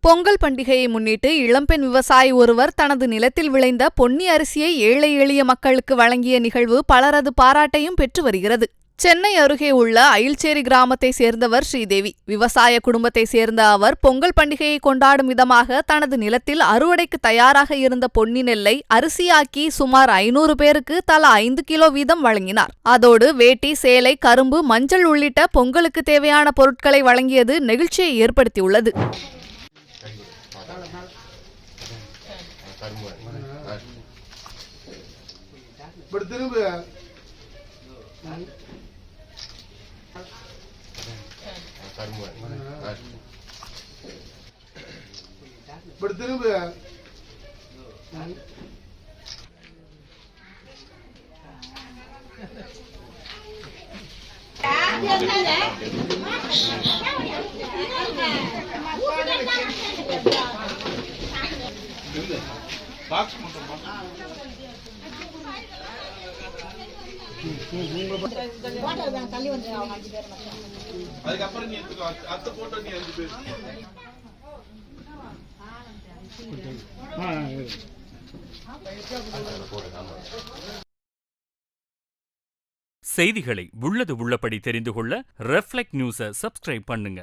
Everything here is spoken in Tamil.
பொங்கல் பண்டிகையை முன்னிட்டு இளம்பெண் விவசாயி ஒருவர் தனது நிலத்தில் விளைந்த பொன்னி அரிசியை ஏழை எளிய மக்களுக்கு வழங்கிய நிகழ்வு பலரது பாராட்டையும் பெற்று வருகிறது. சென்னை அருகே உள்ள அயில்சேரி கிராமத்தை சேர்ந்தவர் ஸ்ரீதேவி. விவசாய குடும்பத்தை சேர்ந்த அவர் பொங்கல் பண்டிகையை கொண்டாடும் விதமாக தனது நிலத்தில் அறுவடைக்கு தயாராக இருந்த பொன்னி நெல்லை அரிசியாக்கி சுமார் 500 பேருக்கு தலா 5 கிலோ வீதம் வழங்கினார். அதோடு வேட்டி, சேலை, கரும்பு, மஞ்சள் உள்ளிட்ட பொங்கலுக்கு தேவையான பொருட்களை வழங்கியது நெகிழ்ச்சியை ஏற்படுத்தியுள்ளது. செய்திகளை உள்ளது உள்ளபடி தெரிந்து கொள்ள ரெஃப்ளெக்ட் நியூஸை சப்ஸ்கிரைப் பண்ணுங்க.